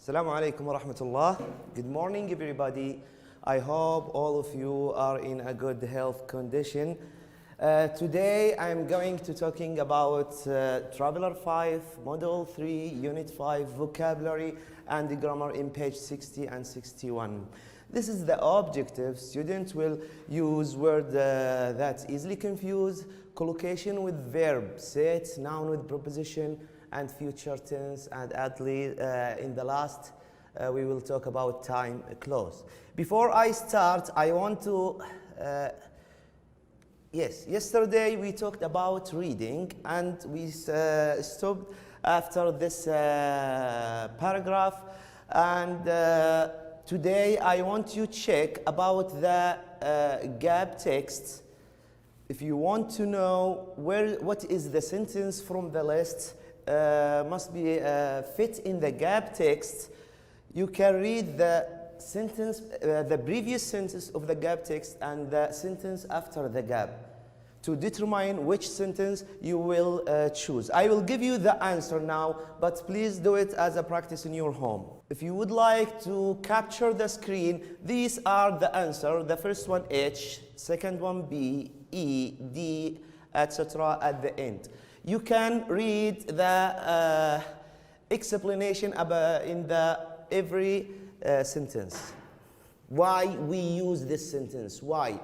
Assalamu alaikum wa rahmatullah. Good morning, everybody. I hope all of you are in a good health condition. Today, I'm going to talking about Traveler 5, Module 3, Unit 5, Vocabulary and the Grammar in page 60 and 61. This is the objective. Students will use words that's easily confused, collocation with verb, set, noun with preposition, and future tense, and in the last we will talk about time clause. Before I start, I want to yesterday we talked about reading, and we stopped after this paragraph, and today I want you to check about the gap text. If you want to know what is the sentence from the list must be fit in the gap text, you can read the sentence, the previous sentence of the gap text and the sentence after the gap to determine which sentence you will choose. I will give you the answer now, but please do it as a practice in your home. If you would like to capture the screen, these are the answer. The first one H, second one B, E, D, etc. at the end. You can read the explanation in the every sentence. Why we use this sentence? Why?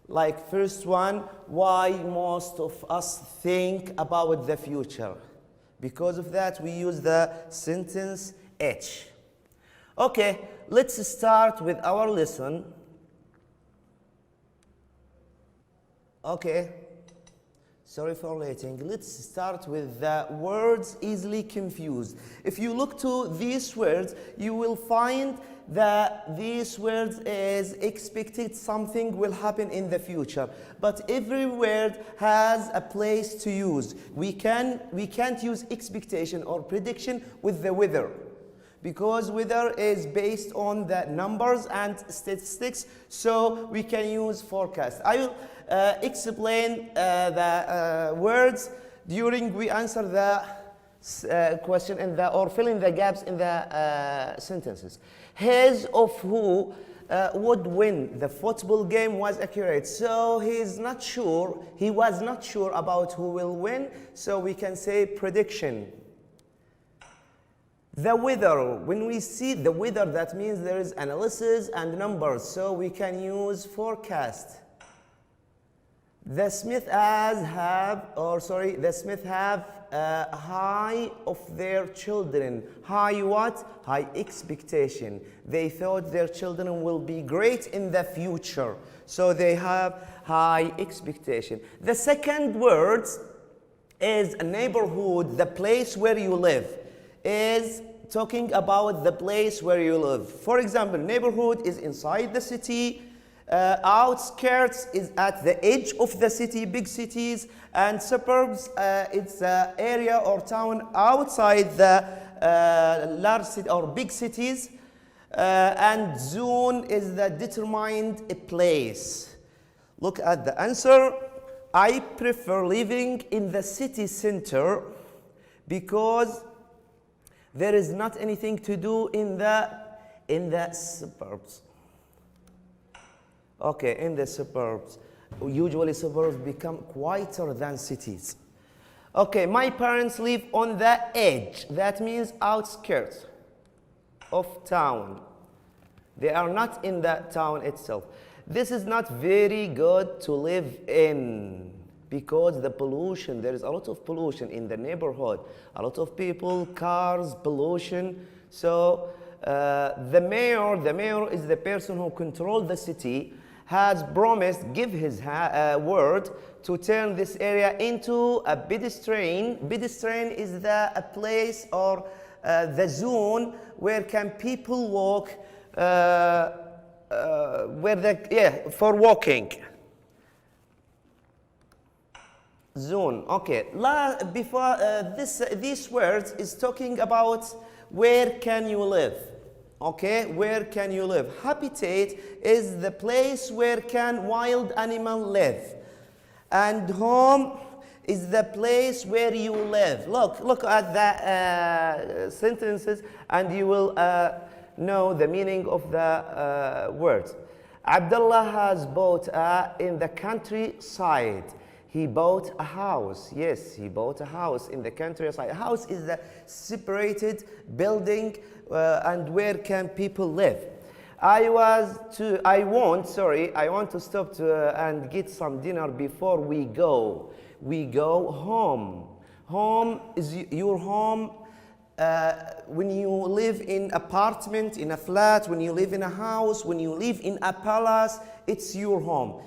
Like first one, why most of us think about the future? Because of that, we use the sentence H. Okay, let's start with our lesson. Okay. Sorry for waiting. Let's start with the words easily confused. If you look to these words, you will find that these words is expected something will happen in the future. But every word has a place to use. We can't use expectation or prediction with the weather, because weather is based on the numbers and statistics, so we can use forecast. I will explain the words during we answer the question or fill in the gaps in the sentences. His of who would win the football game was accurate, so he was not sure about who will win, so we can say prediction. The weather, when we see the weather, that means there is analysis and numbers, so we can use forecast. The Smith have high of their children. High what? High expectation. They thought their children will be great in the future, so they have high expectation. The second word is a neighborhood, the place where you live. Is talking about the place where you live. For example, neighborhood is inside the city, outskirts is at the edge of the city, big cities, and suburbs, it's an area or town outside the large city or big cities, and zone is the determined place. Look at the answer. I prefer living in the city center because there is not anything to do in the suburbs. Okay, in the suburbs. Usually suburbs become quieter than cities. Okay, my parents live on the edge. That means outskirts of town. They are not in the town itself. This is not very good to live in, because the pollution, there is a lot of pollution in the neighborhood. A lot of people, cars, pollution. So the mayor is the person who controls the city, has promised, give his word to turn this area into a pedestrian. Pedestrian is a place or the zone where can people walk, for walking. Zone. Okay. Before these words is talking about where can you live. Okay, where can you live? Habitat is the place where can wild animal live, and home is the place where you live. Look at the sentences and you will know the meaning of the words. Abdullah has bought in the countryside. He bought a house. Yes, he bought a house in the countryside. A house is the separated building and where can people live. I want to stop and get some dinner before we go. We go home. Home is your home. When you live in apartment, in a flat, when you live in a house, when you live in a palace, it's your home.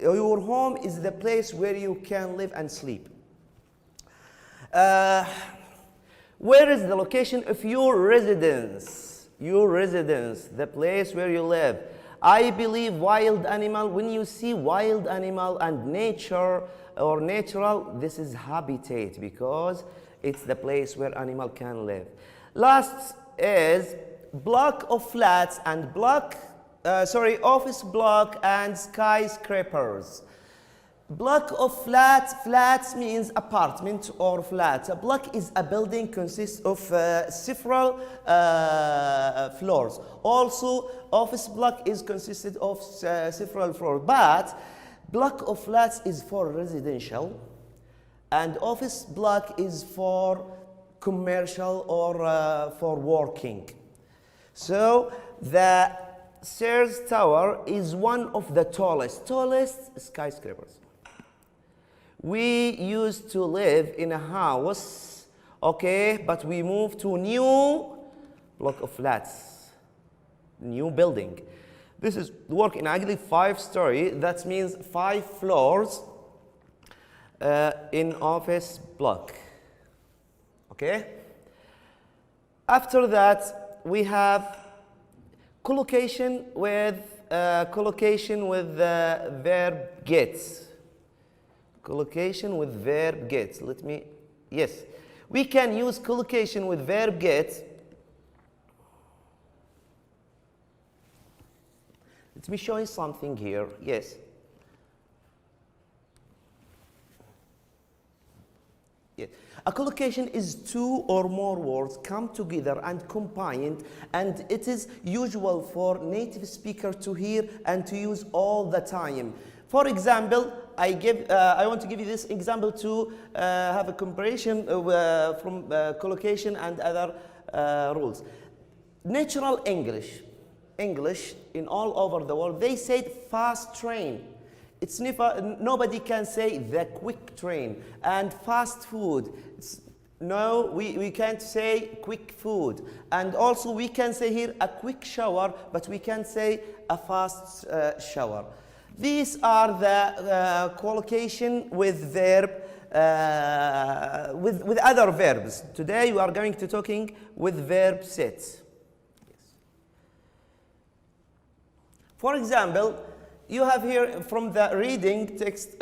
Your home is the place where you can live and sleep. Where is the location of your residence? Your residence, the place where you live. I believe wild animal, when you see wild animal and nature or natural, this is habitat because it's the place where animal can live. Last is block of flats and office block and skyscrapers. Block of flats means apartment or flat. A block is a building consists of several floors. Also, office block is consisted of several floors. But block of flats is for residential, and office block is for commercial or for working. So the Sears Tower is one of the tallest skyscrapers. We used to live in a house, okay, but we moved to new block of flats, new building. This is work in actually 5-story, that means 5 floors in office block, okay? After that, we have collocation with verb get. Collocation with verb get. Yes. We can use collocation with verb get. Let me show you something here. Yes. Yes. A collocation is 2 or more words come together and combined, and it is usual for native speaker to hear and to use all the time. For example, I want to give you this example to have a comparison from collocation and other rules. Natural English in all over the world, they said fast train. It's nobody can say the quick train. And fast food, we can't say quick food. And also we can say here a quick shower, but we can't say a fast shower. These are the collocation with verb, with other verbs. Today we are going to talking with verb set. Yes. For example, you have here from the reading text,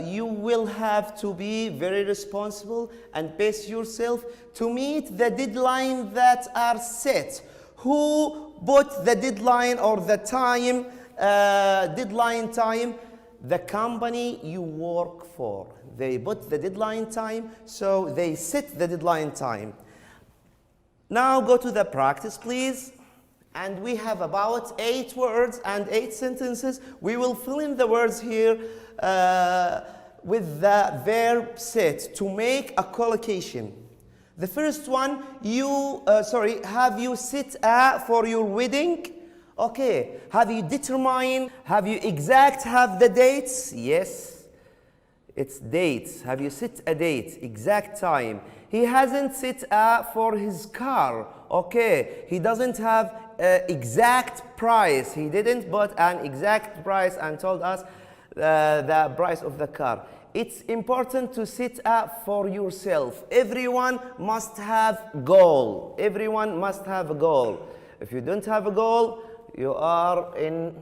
you will have to be very responsible and pace yourself to meet the deadline that are set. Who put the deadline or the time, deadline time? The company you work for. They put the deadline time, so they set the deadline time. Now go to the practice, please. And we have about 8 words and 8 sentences. We will fill in the words here with the verb set to make a collocation. The first one, have you set for your wedding? Okay. Have you determined? Have you have the dates? Yes. It's dates. Have you set a date? Exact time. He hasn't set for his car. Okay. He doesn't have exact price. He didn't put an exact price and told us the price of the car. It's important to set up for yourself. Everyone must have goal. Everyone must have a goal. If you don't have a goal, you are in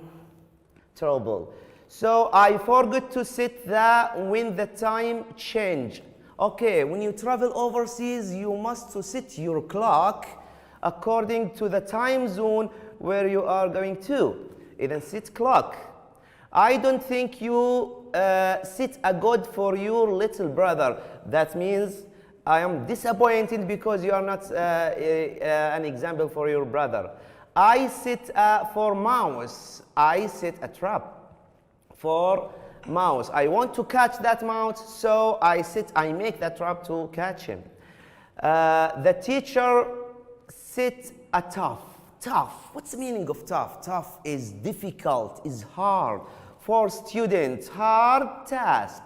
trouble. So I forgot to set when the time change. Okay, when you travel overseas, you must to set your clock according to the time zone where you are going to. Then set clock. I don't think you set a goal for your little brother. That means I am disappointed because you are not an example for your brother. I set for mouse. I set a trap for mouse. I want to catch that mouse, so I make that trap to catch him. The teacher set a tough. What's the meaning of tough? Tough is difficult, is hard. For students, hard task.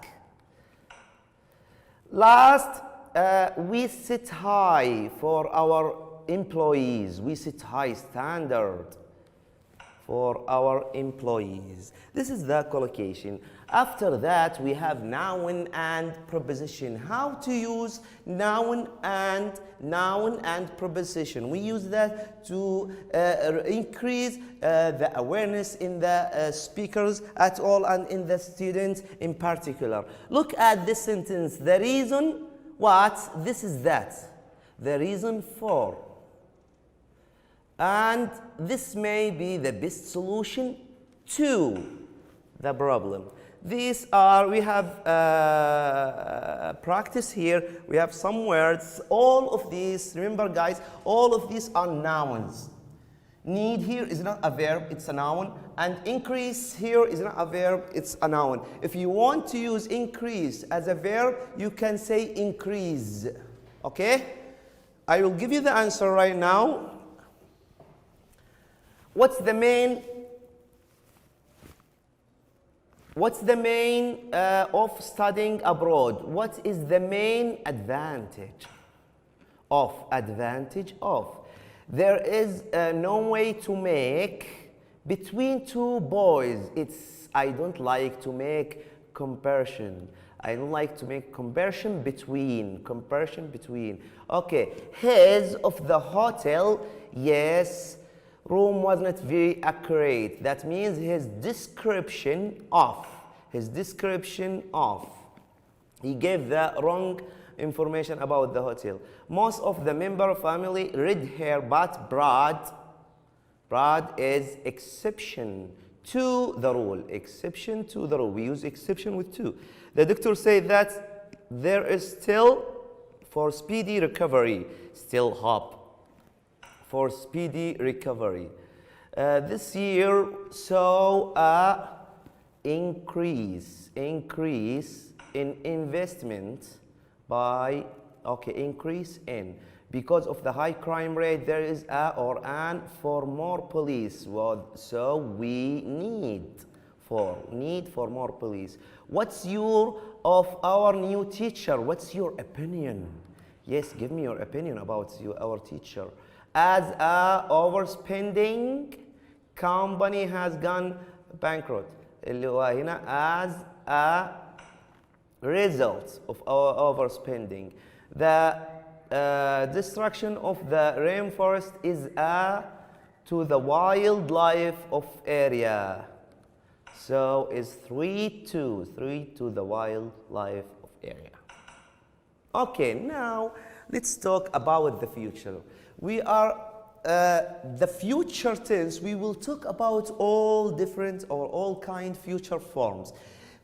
Last, we set high for our employees. We set high standard for our employees. This is the collocation. After that, we have noun and preposition. How to use noun and preposition. We use that to increase the awareness in the speakers at all and in the students in particular. Look at this sentence. The reason what? This is that. The reason for. And this may be the best solution to the problem. These are, we have practice here. We have some words. All of these, remember guys, all of these are nouns. Need here is not a verb, it's a noun. And increase here is not a verb, it's a noun. If you want to use increase as a verb, you can say increase. Okay? I will give you the answer right now. What's the main of studying abroad? What is the main advantage of? There is no way to make between two boys. I don't like to make comparison. I don't like to make comparison between. Okay, his of the hotel, yes. Room was not very accurate. That means his description of. He gave the wrong information about the hotel. Most of the member family red hair, but Brad is exception to the rule. We use exception with to. The doctor said that there is still for speedy recovery, still hope. For speedy recovery. This year saw a increase in investment by, increase in. Because of the high crime rate, there is a or an for more police. Well, so we need for more police. What's your of our new teacher? What's your opinion? Yes, give me your opinion about our teacher. As a overspending company has gone bankrupt. اللي هو هنا as a result of our overspending. The destruction of the rainforest is to the wildlife of area. So is 3 to the wildlife of area. Okay, now let's talk about the future. We are the future tense. We will talk about all different or all kind future forms.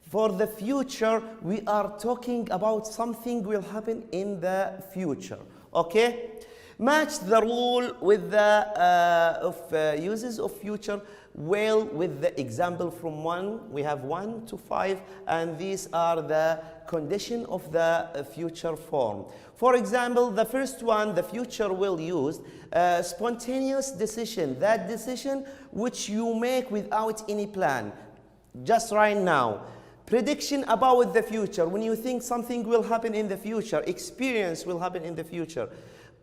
For the future, we are talking about something will happen in the future. Okay? Match the rule with the uses of future well with the example from 1. We have 1 to 5, and these are the condition of the future form. For example, the first one, the future will use spontaneous decision. That decision which you make without any plan, just right now. Prediction about the future, when you think something will happen in the future. Experience will happen in the future.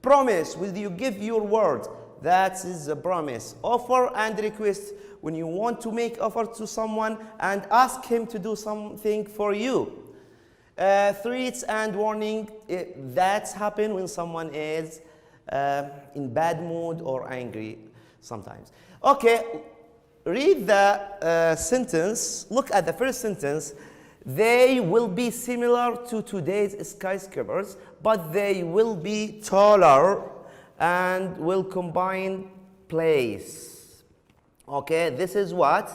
Promise, will you give your word? That is a promise. Offer and request, when you want to make offer to someone and ask him to do something for you. Threats and warning, that's happen when someone is in bad mood or angry sometimes. Okay, read the sentence. Look at the first sentence. They will be similar to today's skyscrapers, but they will be taller and will combine place. Okay, this is what?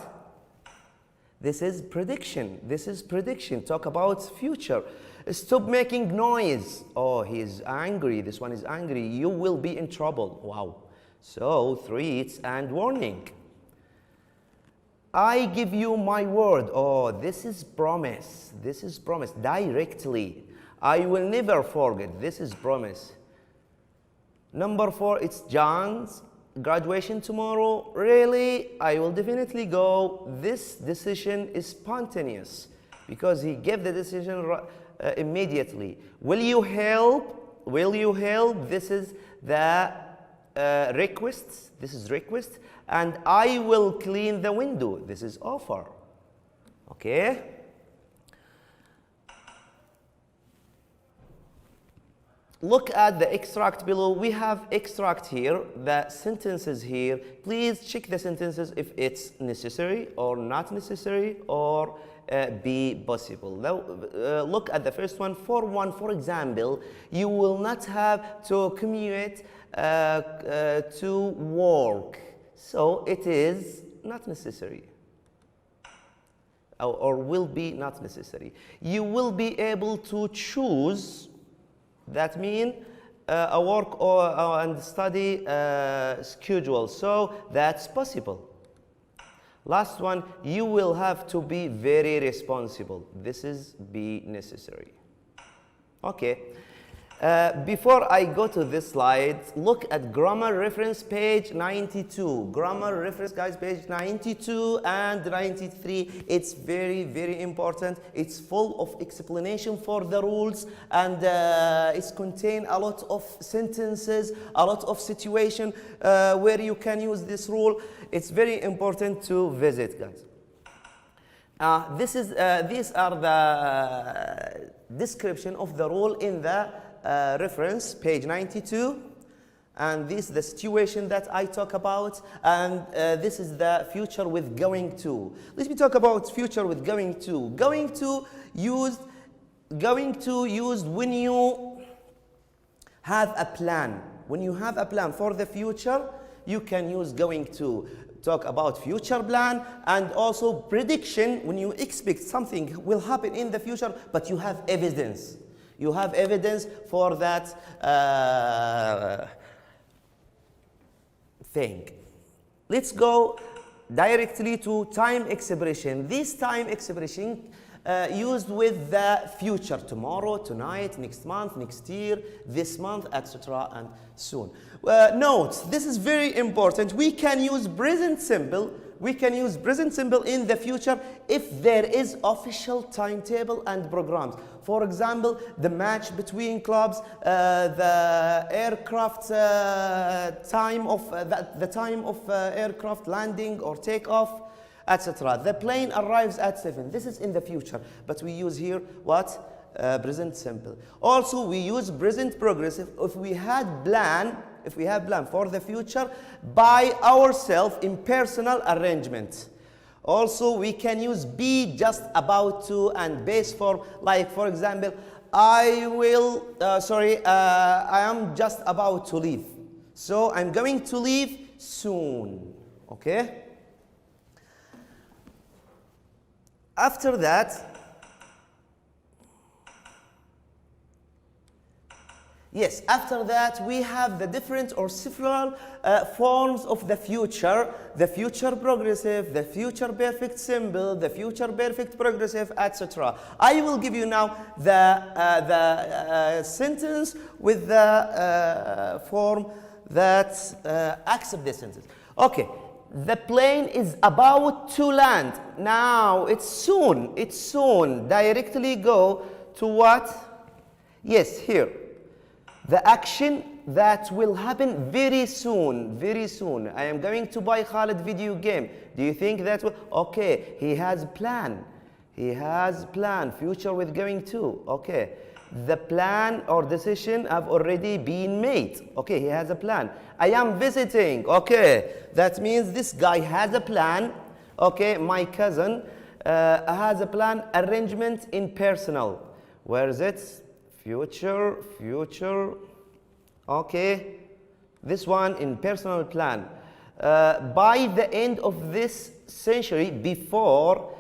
This is prediction. This is prediction. Talk about future. Stop making noise. Oh, he is angry. This one is angry. You will be in trouble. Wow. So, threats and warning. I give you my word. Oh, this is promise. This is promise. Directly. I will never forget. This is promise. Number 4, it's John's graduation tomorrow. Really? I will definitely go. This decision is spontaneous because he gave the decision immediately. Will you help? Will you help? This is the request. This is request. And I will clean the window. This is offer. Okay? Look at the extract below. We have extract here, the sentences here. Please check the sentences if it's necessary or not necessary or be possible. Now, look at the first one. For example, you will not have to commute to work. So it is not necessary. Or will be not necessary. You will be able to choose. That means a work and study schedule. So that's possible. Last one, you will have to be very responsible. This is be necessary. Okay. Before I go to this slide, look at grammar reference page 92. Grammar reference, guys, page 92 and 93. It's very, very important. It's full of explanation for the rules, and it's contain a lot of sentences, a lot of situation where you can use this rule. It's very important to visit, guys. These are the description of the rule in the reference, page 92, and this is the situation that I talk about, and this is the future with going to. Let me talk about future with going to. Going to used when you have a plan. When you have a plan for the future, you can use going to. Talk about future plan and also prediction when you expect something will happen in the future, but you have evidence. You have evidence for that thing. Let's go directly to time expression. This time expression used with the future, tomorrow, tonight, next month, next year, this month, etc. and soon. Note, this is very important. We can use present simple. We can use present simple in the future if there is official timetable and programs. For example, the match between clubs, the aircraft time of the time of aircraft landing or takeoff, etc. The plane arrives at 7. This is in the future, but we use here what? Present simple. Also, we use present progressive if we had plan. If we have plan for the future by ourselves in personal arrangement. Also, we can use be just about to and base form, like for example, I am just about to leave. So I'm going to leave soon. Okay? After that, yes, after that we have the different or several forms of the future progressive, the future perfect simple, the future perfect progressive, etc. I will give you now the sentence with the form that accept this sentence. Okay, the plane is about to land. Now it's soon, Directly go to what? Yes, here. The action that will happen very soon, I am going to buy Khalid video game. Do you think that will? Okay, he has plan. Future with going to. Okay, the plan or decision have already been made. Okay, he has a plan. I am visiting. Okay, that means this guy has a plan. Okay, my cousin has a plan. Arrangement in personal. Where is it? Future. Okay, this one in personal plan. By the end of this century, before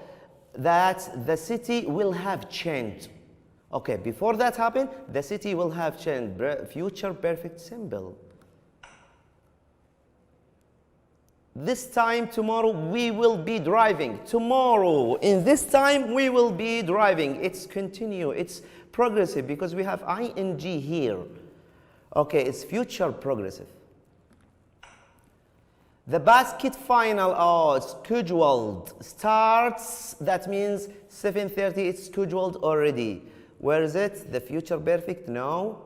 that the city will have changed. Okay, before that happened, the city will have changed. Future perfect simple. This time tomorrow we will be driving. Tomorrow, in this time we will be driving. It's continue, it's progressive because we have ing here. Okay, it's future progressive. The basket final, scheduled, starts, that means 7:30, it's scheduled already. Where is it? The future perfect? No.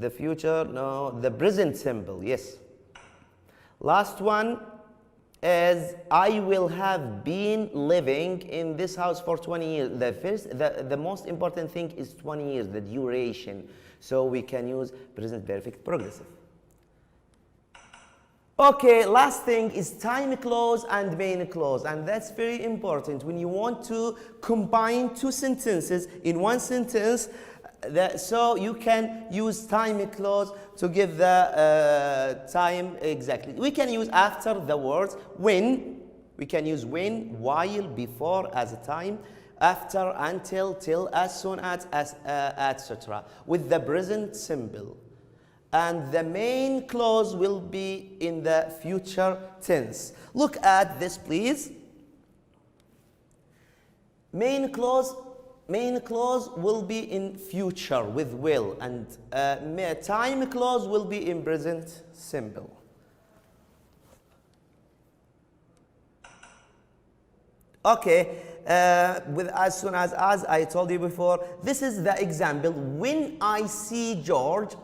The future? No. The present simple, yes. Last one is I will have been living in this house for 20 years. The most important thing is 20 years, the duration. So we can use present perfect progressive. Okay, last thing is time clause and main clause, and that's very important when you want to combine two sentences in one sentence. So you can use time clause to give the time exactly. We can use after the words when. We can use when, while, before as a time, after, until, till, as soon as etc. with the present simple. And the main clause will be in the future tense. Look at this, please. Main clause will be in future with will, and time clause will be in present simple. Okay, with as soon as I told you before, this is the example. When I see George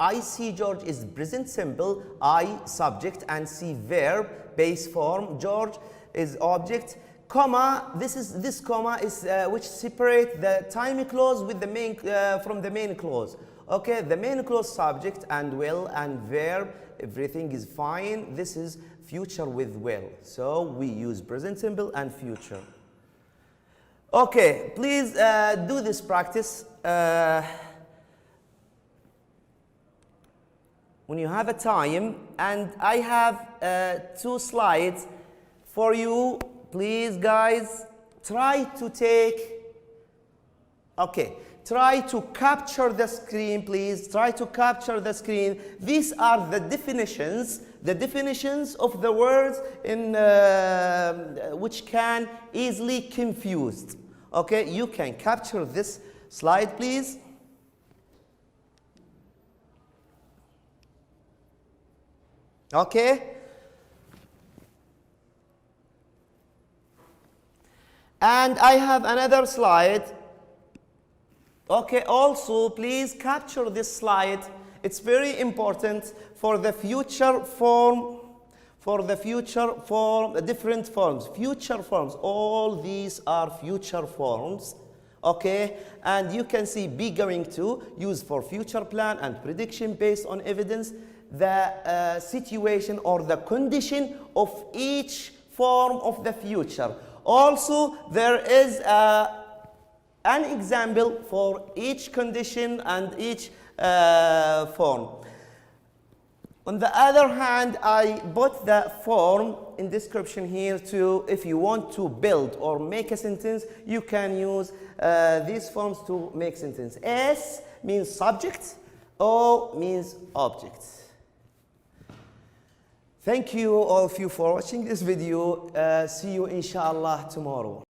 is present simple, I subject and see verb, base form. George is object. Comma, this comma is which separate the time clause with the main from the main clause. Okay, the main clause subject and will and verb, everything is fine. This is future with will. So we use present simple and future. Okay, please do this practice. When you have a time, and I have 2 slides for you. Please, guys, try to capture the screen, please. Try to capture the screen. These are the definitions of the words in which can easily confused. Okay, you can capture this slide, please. Okay. And I have another slide. Okay, also please capture this slide. It's very important for the future form, different forms, future forms. All these are future forms. Okay, and you can see be going to, use for future plan and prediction based on evidence, the situation or the condition of each form of the future. Also, there is an example for each condition and each form. On the other hand, I put the form in description here to, if you want to build or make a sentence, you can use these forms to make sentence. S means subject, O means object. Thank you all of you for watching this video. See you inshallah tomorrow.